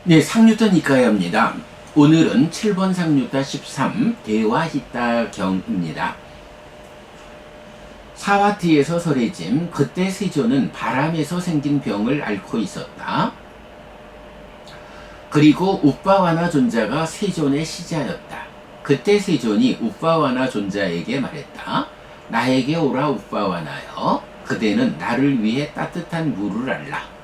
네, 상류타 니까야입니다. 오늘은 7번 상류타 13 대화히타 경입니다. 사와티에서 설해짐 그때 세존은 바람에서 생긴 병을 앓고 있었다. 그리고 우빠와나 존자가 세존의 시자였다. 그때 세존이 우빠와나 존자에게 말했다. 나에게 오라 우빠와나여. 그대는 나를 위해 따뜻한 물을 알라.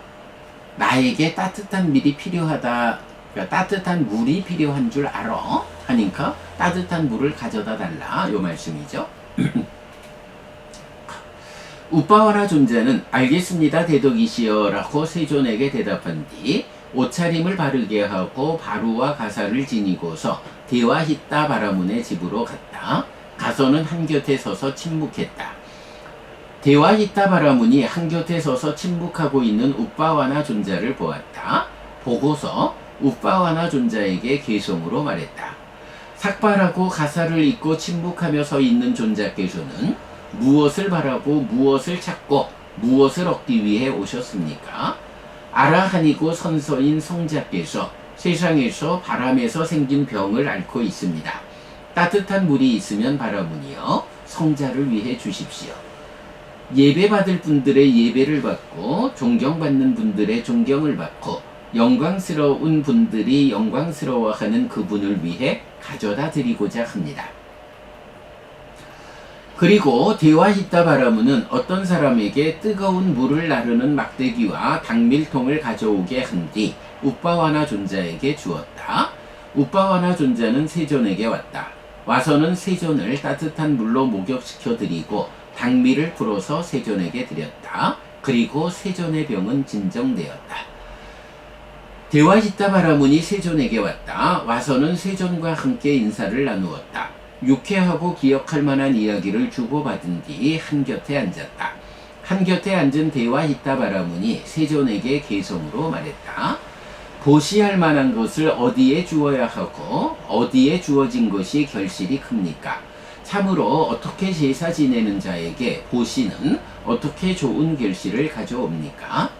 나에게 따뜻한 물이 필요하다. 그러니까 따뜻한 물이 필요한 줄 알아. 하니까 따뜻한 물을 가져다 달라. 요 말씀이죠. 우빠와나 존자는 알겠습니다 대덕이시여 라고 세존에게 대답한 뒤 옷차림을 바르게 하고 바루와 가사를 지니고서 대화히타 바라문의 집으로 갔다. 가서는 한곁에 서서 침묵했다. 대화히타 바라문이 한곁에 서서 침묵하고 있는 우빠와나 존자를 보았다. 보고서 우빠와나 존자에게 개성으로 말했다. 삭발하고 가사를 입고 침묵하며 서 있는 존자께서는 무엇을 바라고 무엇을 찾고 무엇을 얻기 위해 오셨습니까? 아라한이고 선서인 성자께서 세상에서 바람에서 생긴 병을 앓고 있습니다. 따뜻한 물이 있으면 바라문이여 성자를 위해 주십시오. 예배받을 분들의 예배를 받고 존경받는 분들의 존경을 받고 영광스러운 분들이 영광스러워하는 그분을 위해 가져다 드리고자 합니다. 그리고 대화히타 바라문은 어떤 사람에게 뜨거운 물을 나르는 막대기와 당밀통을 가져오게 한 뒤 우빠와나 존자에게 주었다. 우빠와나 존자는 세존에게 왔다. 와서는 세존을 따뜻한 물로 목욕시켜 드리고 당밀을 풀어서 세존에게 드렸다. 그리고 세존의 병은 진정되었다. 대화히타 바라문이 세존에게 왔다. 와서는 세존과 함께 인사를 나누었다. 유쾌하고 기억할 만한 이야기를 주고받은 뒤 한곁에 앉았다. 한곁에 앉은 대화히타 바라문이 세존에게 개성으로 말했다. 보시할 만한 것을 어디에 주어야 하고 어디에 주어진 것이 결실이 큽니까? 참으로 어떻게 제사 지내는 자에게 보시는 어떻게 좋은 결실을 가져옵니까?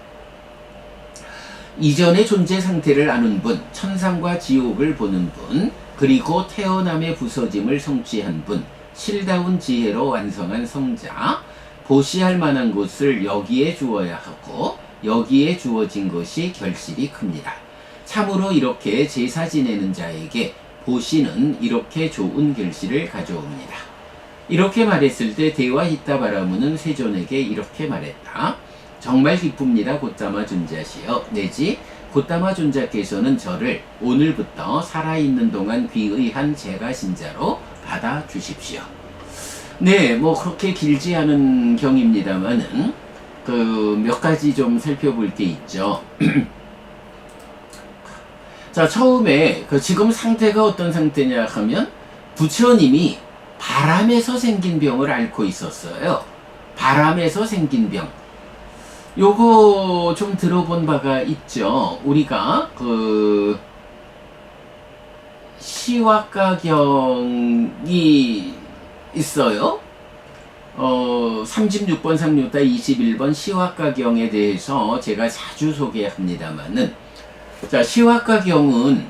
이전의 존재 상태를 아는 분, 천상과 지옥을 보는 분, 그리고 태어남의 부서짐을 성취한 분, 실다운 지혜로 완성한 성자, 보시할 만한 것을 여기에 주어야 하고 여기에 주어진 것이 결실이 큽니다. 참으로 이렇게 제사 지내는 자에게 보시는 이렇게 좋은 결실을 가져옵니다. 이렇게 말했을 때 대화히타 바라문은 세존에게 이렇게 말했다. 정말 기쁩니다 고타마 존자시여. 내지 고타마 존자께서는 저를 오늘부터 살아있는 동안 귀의한 제가 신자로 받아주십시오. 네, 뭐 그렇게 길지 않은 경입니다만은 몇 가지 좀 살펴볼 게 있죠. 자, 처음에 지금 상태가 어떤 상태냐 하면 부처님이 바람에서 생긴 병을 앓고 있었어요. 바람에서 생긴 병. 요거 좀 들어본 바가 있죠. 우리가 시와가경이 있어요. 36번 상류타 21번 시와가경에 대해서 제가 자주 소개합니다만은, 자, 시와가경은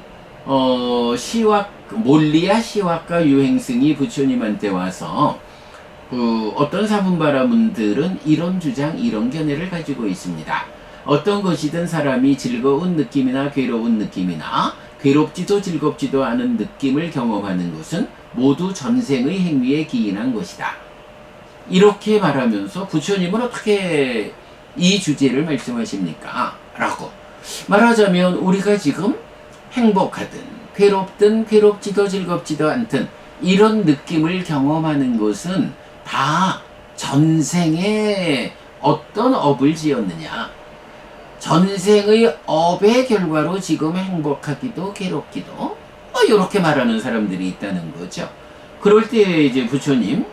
몰리아 시와가 유행승이 부처님한테 와서 어떤 사문바라문들은 이런 주장, 이런 견해를 가지고 있습니다. 어떤 것이든 사람이 즐거운 느낌이나 괴로운 느낌이나 괴롭지도 즐겁지도 않은 느낌을 경험하는 것은 모두 전생의 행위에 기인한 것이다. 이렇게 말하면서 부처님은 어떻게 이 주제를 말씀하십니까? 라고 말하자면 우리가 지금 행복하든 괴롭든 괴롭지도 즐겁지도 않든 이런 느낌을 경험하는 것은 다 전생에 어떤 업을 지었느냐, 전생의 업의 결과로 지금 행복하기도 괴롭기도 이렇게 말하는 사람들이 있다는 거죠. 그럴 때 이제 부처님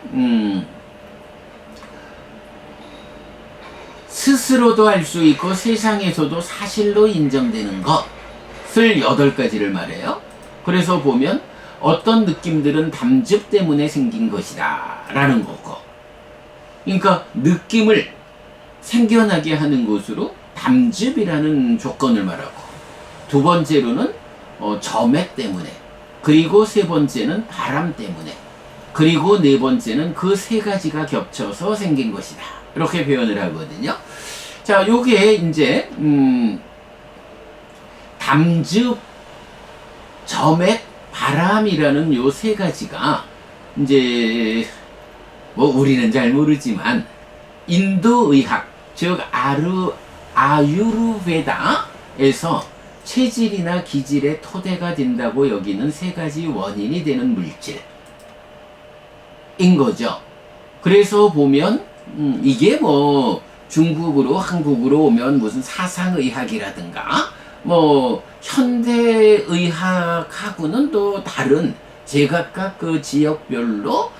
스스로도 알 수 있고 세상에서도 사실로 인정되는 것을 8가지를 말해요. 그래서 보면 어떤 느낌들은 담즙 때문에 생긴 것이다 라는 거고, 그러니까 느낌을 생겨나게 하는 것으로 담즙이라는 조건을 말하고, 두 번째로는 점액 때문에, 그리고 세 번째는 바람 때문에, 그리고 네 번째는 그 세 가지가 겹쳐서 생긴 것이다. 이렇게 표현을 하거든요. 자, 요게 이제 담즙, 점액, 바람이라는 요 세 가지가 이제 뭐 우리는 잘 모르지만 인도 의학, 즉 아유르베다에서 체질이나 기질의 토대가 된다고 여기는 세 가지 원인이 되는 물질인 거죠. 그래서 보면 이게 뭐 중국으로 한국으로 오면 무슨 사상의학이라든가 뭐 현대의학하고는 또 다른 제각각 그 지역별로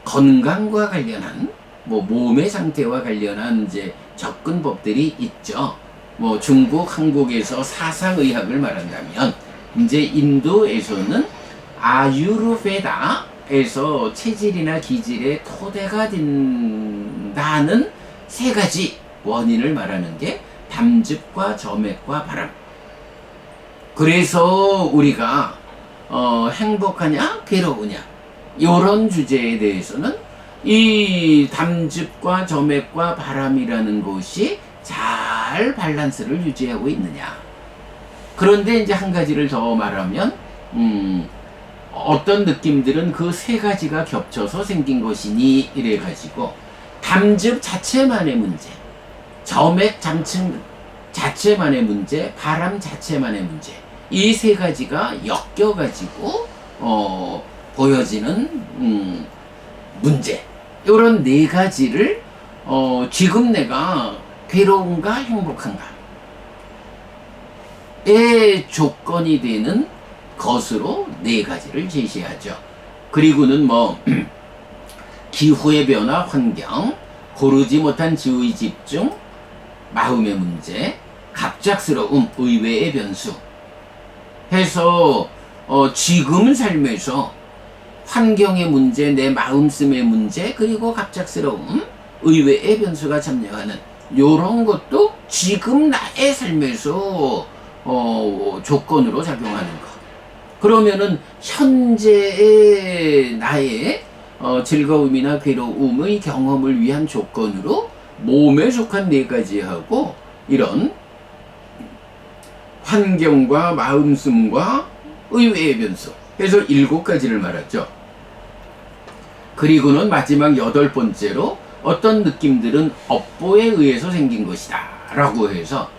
건강과 관련한 뭐 몸의 상태와 관련한 이제 접근법들이 있죠. 뭐 중국, 한국에서 사상의학을 말한다면 이제 인도에서는 아유르베다에서 체질이나 기질의 토대가 된다는 세 가지 원인을 말하는 게 담즙과 점액과 바람. 그래서 우리가 행복하냐 괴로우냐 이런 주제에 대해서는 이 담즙과 점액과 바람이라는 것이 잘 밸런스를 유지하고 있느냐. 그런데 이제 한 가지를 더 말하면 어떤 느낌들은 그 세 가지가 겹쳐서 생긴 것이니 이래 가지고 담즙 자체만의 문제, 점액 자체만의 문제, 바람 자체만의 문제, 이 세 가지가 엮여 가지고 보여지는 문제, 이런 네 가지를 지금 내가 괴로운가 행복한가의 조건이 되는 것으로 네 가지를 제시하죠. 그리고는 뭐 기후의 변화, 환경, 고르지 못한 지의 집중, 마음의 문제, 갑작스러움, 의외의 변수 해서 지금 삶에서 환경의 문제, 내 마음씀의 문제, 그리고 갑작스러움, 의외의 변수가 참여하는 요런 것도 지금 나의 삶에서 조건으로 작용하는 것. 그러면은 현재의 나의 즐거움이나 괴로움의 경험을 위한 조건으로 몸에 속한 네 가지하고 이런 환경과 마음씀과 의외의 변수 해서 7가지를 말하죠. 그리고는 마지막 8번째로 어떤 느낌들은 업보에 의해서 생긴 것이다 라고 해서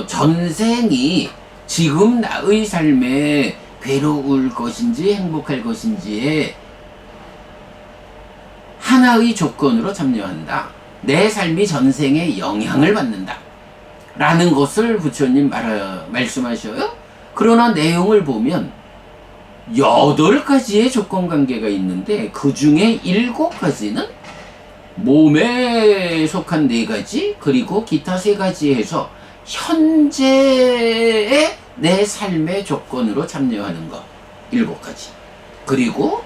전생이 지금 나의 삶에 괴로울 것인지 행복할 것인지에 하나의 조건으로 참여한다. 내 삶이 전생에 영향을 받는다 라는 것을 부처님 말씀하셔요. 그러나 내용을 보면 8가지의 조건관계가 있는데 그 중에 7가지는 몸에 속한 4가지, 그리고 기타 3가지 해서 현재의 내 삶의 조건으로 참여하는 것 7가지. 그리고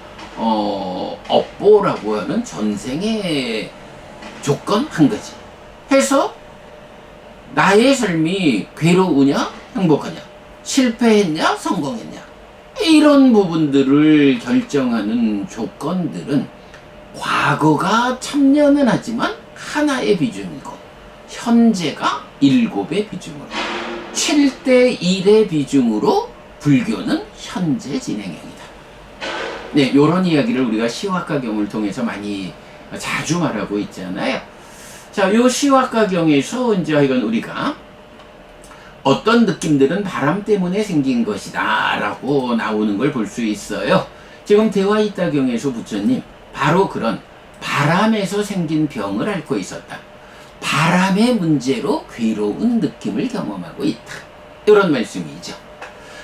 업보라고 하는 전생의 조건 1가지 해서 나의 삶이 괴로우냐 행복하냐, 실패했냐 성공했냐, 이런 부분들을 결정하는 조건들은 과거가 참여는 하지만 하나의 비중이고 현재가 7의 비중으로 7대 1의 비중으로 불교는 현재 진행형이다. 네, 요런 이야기를 우리가 시와가경을 통해서 많이 자주 말하고 있잖아요. 자, 요 시와가경에서 이제 이건 우리가 어떤 느낌들은 바람 때문에 생긴 것이다 라고 나오는 걸 볼 수 있어요. 지금 대화이다경에서 부처님 바로 그런 바람에서 생긴 병을 앓고 있었다. 바람의 문제로 괴로운 느낌을 경험하고 있다. 이런 말씀이죠.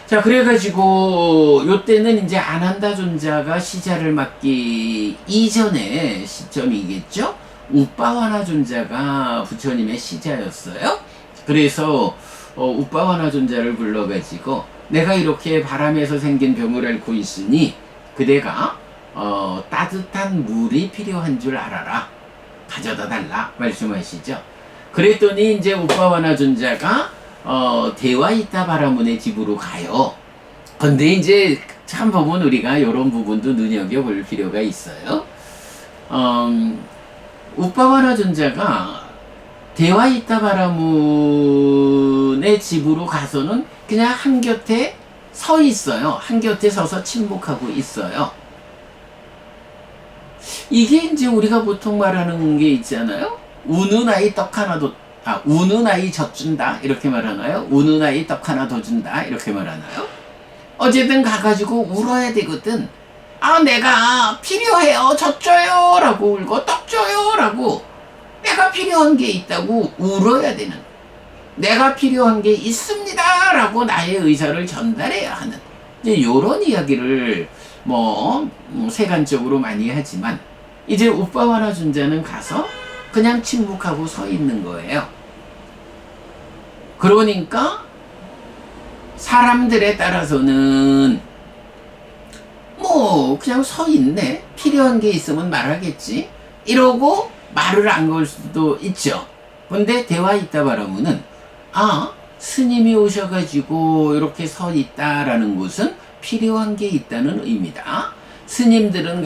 자, 그래가지고 요때는 이제 아난다 존자가 시자를 맡기 이전의 시점이겠죠. 우빠와나 존자가 부처님의 시자였어요. 그래서 우빠와나 존자를 불러가지고 내가 이렇게 바람에서 생긴 병을 앓고 있으니 그대가 따뜻한 물이 필요한 줄 알아라. 가져다 달라 말씀하시죠. 그랬더니 이제 우빠와나 존자가 대화 있다 바라문의 집으로 가요. 근데 이제 참 보면 우리가 이런 부분도 눈여겨볼 필요가 있어요. 우빠와라존자가 대화 있다 바라문의 집으로 가서는 그냥 한곁에 서 있어요. 한곁에 서서 침묵하고 있어요. 이게 이제 우리가 보통 말하는 게 있잖아요. 우는 아이 떡 하나 더, 우는 아이 젖 준다 이렇게 말하나요? 우는 아이 떡 하나 더 준다 이렇게 말하나요? 어쨌든 가가지고 울어야 되거든. 내가 필요해요, 젖 줘요 라고 울고 떡 줘요 라고 내가 필요한 게 있다고 울어야 되는, 내가 필요한 게 있습니다 라고 나의 의사를 전달해야 하는, 이제 요런 이야기를 세간적으로 많이 하지만, 이제 우빠와라존자는 가서 그냥 침묵하고 서 있는 거예요. 그러니까 사람들에 따라서는 그냥 서 있네, 필요한 게 있으면 말하겠지 이러고 말을 안 걸 수도 있죠. 근데 대화 있다 바라문은 스님이 오셔가지고 이렇게 서 있다라는 것은 필요한 게 있다는 의미다. 스님들은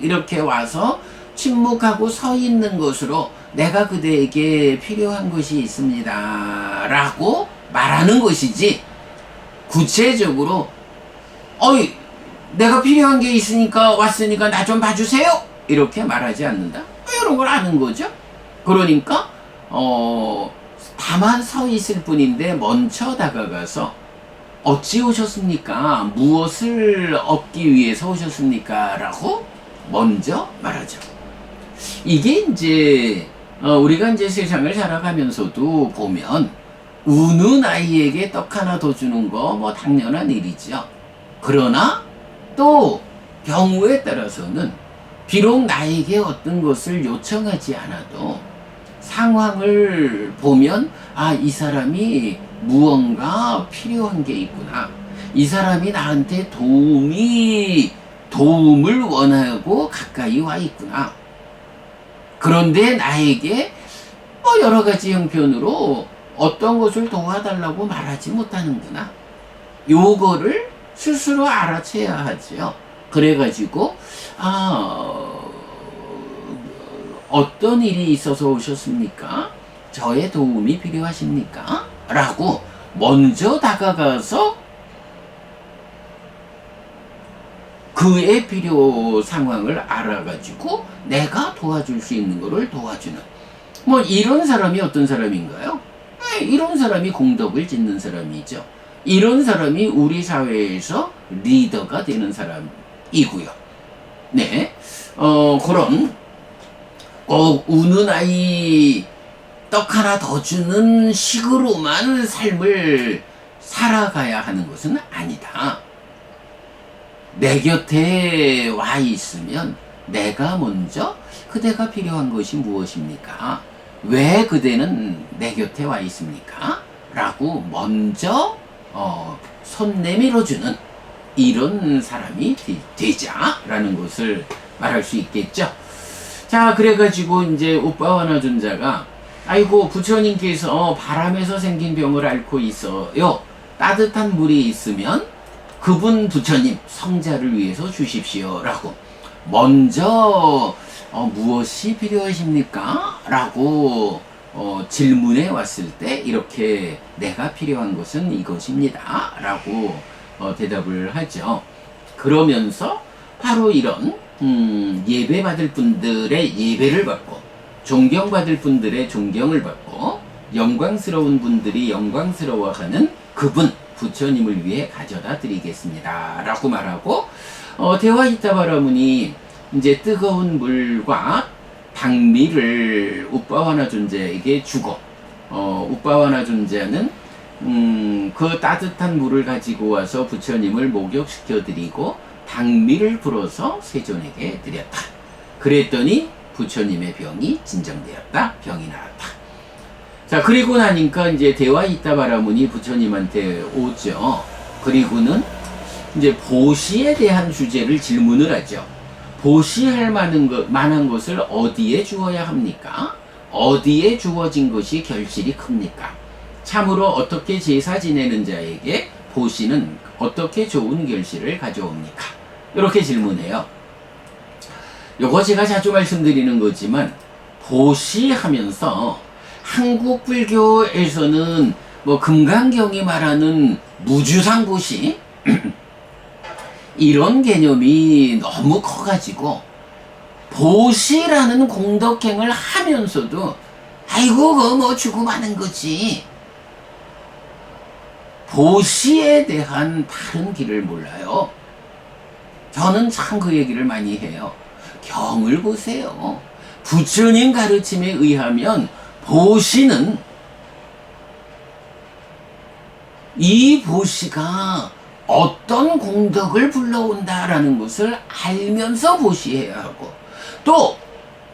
이렇게 와서 침묵하고 서 있는 것으로 내가 그대에게 필요한 것이 있습니다 라고 말하는 것이지, 구체적으로 내가 필요한 게 있으니까 왔으니까 나 좀 봐주세요 이렇게 말하지 않는다. 이런 걸 아는 거죠. 그러니까 다만 서 있을 뿐인데 먼저 다가가서 어찌 오셨습니까? 무엇을 얻기 위해서 오셨습니까? 라고 먼저 말하죠. 이게 이제 우리가 이제 세상을 살아가면서도 보면 우는 아이에게 떡 하나 더 주는 거 당연한 일이죠. 그러나 또 경우에 따라서는 비록 나에게 어떤 것을 요청하지 않아도 상황을 보면 이 사람이 무언가 필요한 게 있구나, 이 사람이 나한테 도움을 원하고 가까이 와 있구나, 그런데 나에게 여러 가지 형편으로 어떤 것을 도와달라고 말하지 못하는구나, 요거를 스스로 알아채야 하죠. 그래가지고 어떤 일이 있어서 오셨습니까? 저의 도움이 필요하십니까? 라고 먼저 다가가서 그의 필요 상황을 알아가지고 내가 도와줄 수 있는 거를 도와주는, 이런 사람이 어떤 사람인가요? 이런 사람이 공덕을 짓는 사람이죠. 이런 사람이 우리 사회에서 리더가 되는 사람이고요. 네, 그런 꼭 우는 아이 떡 하나 더 주는 식으로만 삶을 살아가야 하는 것은 아니다. 내 곁에 와 있으면 내가 먼저 그대가 필요한 것이 무엇입니까? 왜 그대는 내 곁에 와 있습니까? 라고 먼저 손 내밀어주는 이런 사람이 되자라는 것을 말할 수 있겠죠. 자, 그래가지고 이제 우빠와라존자가 아이고 부처님께서 바람에서 생긴 병을 앓고 있어요. 따뜻한 물이 있으면 그분 부처님 성자를 위해서 주십시오 라고 먼저 무엇이 필요하십니까? 라고 질문해 왔을 때 이렇게 내가 필요한 것은 이것입니다 라고 대답을 하죠. 그러면서 바로 이런 예배 받을 분들의 예배를 받고 존경받을 분들의 존경을 받고 영광스러운 분들이 영광스러워하는 그분 부처님을 위해 가져다 드리겠습니다 라고 말하고 대화 이타바라문이 이제 뜨거운 물과 당미를 우빠와라존자에게 주고 우빠와라존자는 그 따뜻한 물을 가지고 와서 부처님을 목욕시켜 드리고 당미를 불어서 세존에게 드렸다. 그랬더니 부처님의 병이 진정되었다. 병이 나았다. 자, 그리고 나니까 이제 대화 이타바라문이 부처님한테 오죠. 그리고는 이제 보시에 대한 주제를 질문을 하죠. 보시할 만한 것을 어디에 주어야 합니까? 어디에 주어진 것이 결실이 큽니까? 참으로 어떻게 제사 지내는 자에게 보시는 어떻게 좋은 결실을 가져옵니까? 이렇게 질문해요. 요거 제가 자주 말씀드리는 거지만 보시하면서 한국 불교에서는 뭐 금강경이 말하는 무주상 보시 이런 개념이 너무 커가지고 보시라는 공덕행을 하면서도 아이고 그거 뭐 주고 마는 거지, 보시에 대한 바른 길을 몰라요. 저는 참 그 얘기를 많이 해요. 경을 보세요. 부처님 가르침에 의하면 보시는 이 보시가 어떤 공덕을 불러온다라는 것을 알면서 보시해야 하고, 또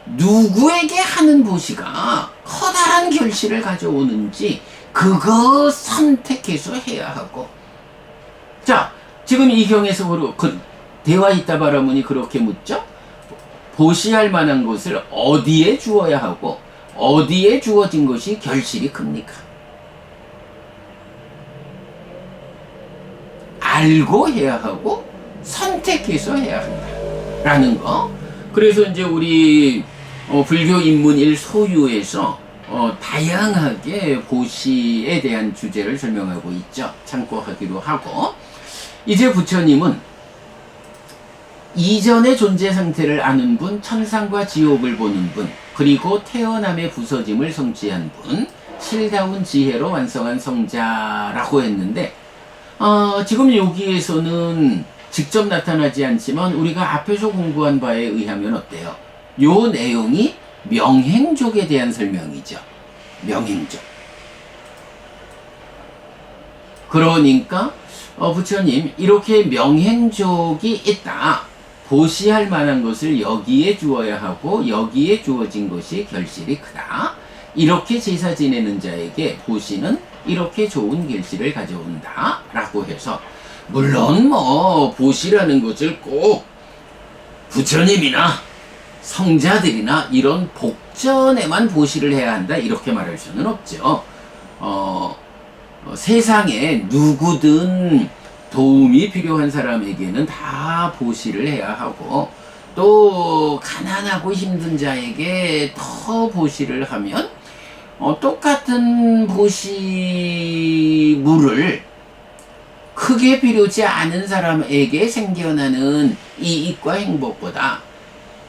누구에게 하는 보시가 커다란 결실을 가져오는지 그거 선택해서 해야 하고. 자, 지금 이 경에서 대화이다바라문이 그렇게 묻죠. 보시할 만한 것을 어디에 주어야 하고 어디에 주어진 것이 결실이 큽니까? 알고 해야 하고 선택해서 해야 한다라는 거. 그래서 이제 우리 불교 인문일 소유에서 다양하게 보시에 대한 주제를 설명하고 있죠. 참고하기로 하고, 이제 부처님은 이전의 존재 상태를 아는 분, 천상과 지옥을 보는 분, 그리고 태어남의 부서짐을 성취한 분, 실다운 지혜로 완성한 성자라고 했는데, 지금 여기에서는 직접 나타나지 않지만 우리가 앞에서 공부한 바에 의하면 어때요? 요 내용이 명행족에 대한 설명이죠. 명행족. 그러니까 부처님 이렇게 명행족이 있다. 보시할 만한 것을 여기에 주어야 하고 여기에 주어진 것이 결실이 크다. 이렇게 제사 지내는 자에게 보시는 이렇게 좋은 결실을 가져온다 라고 해서, 물론 뭐 보시라는 것을 꼭 부처님이나 성자들이나 이런 복전에만 보시를 해야 한다 이렇게 말할 수는 없죠. 세상에 누구든 도움이 필요한 사람에게는 다 보시를 해야 하고, 또 가난하고 힘든 자에게 더 보시를 하면 똑같은 보시물을 크게 필요치 않은 사람에게 생겨나는 이익과 행복보다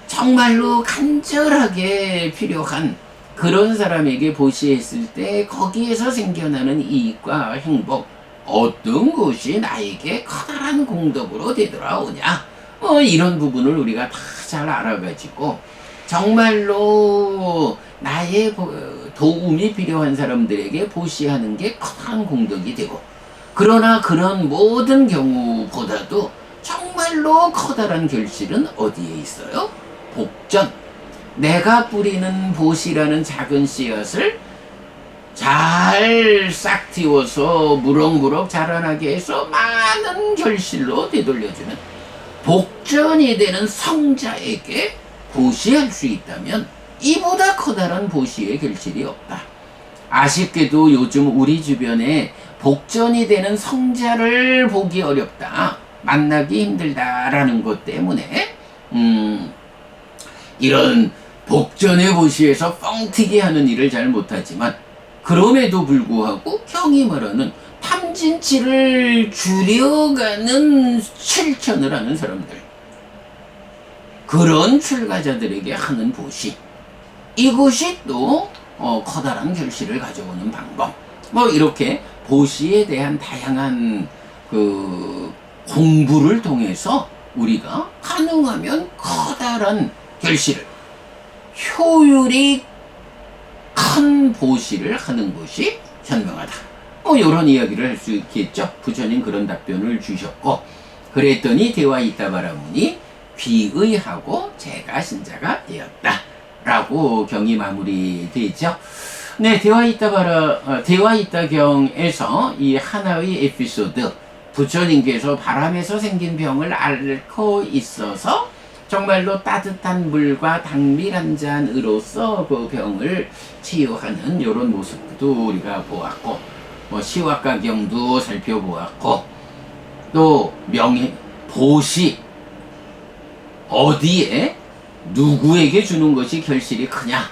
정말로 간절하게 필요한 그런 사람에게 보시했을 때 거기에서 생겨나는 이익과 행복, 어떤 것이 나에게 커다란 공덕으로 되돌아오냐, 이런 부분을 우리가 다 잘 알아가지고 정말로 나의 도움이 필요한 사람들에게 보시하는 게 커다란 공덕이 되고, 그러나 그런 모든 경우보다도 정말로 커다란 결실은 어디에 있어요? 복전. 내가 뿌리는 보시라는 작은 씨앗을 잘 싹 틔워서 무럭무럭 자라나게 해서 많은 결실로 되돌려주는 복전이 되는 성자에게 보시할 수 있다면 이보다 커다란 보시의 결실이 없다. 아쉽게도 요즘 우리 주변에 복전이 되는 성자를 보기 어렵다, 만나기 힘들다라는 것 때문에 이런 복전의 보시에서 뻥튀기 하는 일을 잘 못하지만, 그럼에도 불구하고 경이 말하는 탐진치를 줄여가는 실천을 하는 사람들, 그런 출가자들에게 하는 보시, 이것이 또 커다란 결실을 가져오는 방법. 이렇게 보시에 대한 다양한 공부를 통해서 우리가 가능하면 커다란 결실을, 효율이 큰 보시를 하는 것이 현명하다. 이런 이야기를 할 수 있겠죠. 부처님 그런 답변을 주셨고, 그랬더니 대화이다바라문이 귀의하고 제가 신자가 되었다 라고 경이 마무리되죠. 네, 대화이다경에서 이 하나의 에피소드, 부처님께서 바람에서 생긴 병을 앓고 있어서 정말로 따뜻한 물과 당밀 한 잔으로써 그 병을 치유하는 이런 모습도 우리가 보았고, 뭐 시화가경도 살펴보았고, 또 보시 어디에 누구에게 주는 것이 결실이 크냐,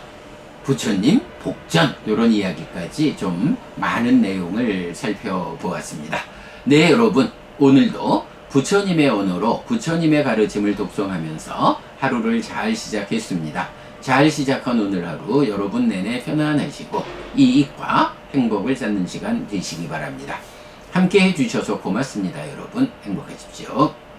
부처님 복전, 이런 이야기까지 좀 많은 내용을 살펴보았습니다. 네, 여러분, 오늘도 부처님의 언어로 부처님의 가르침을 독송하면서 하루를 잘 시작했습니다. 잘 시작한 오늘 하루 여러분 내내 편안하시고 이익과 행복을 쌓는 시간 되시기 바랍니다. 함께 해주셔서 고맙습니다. 여러분, 행복하십시오.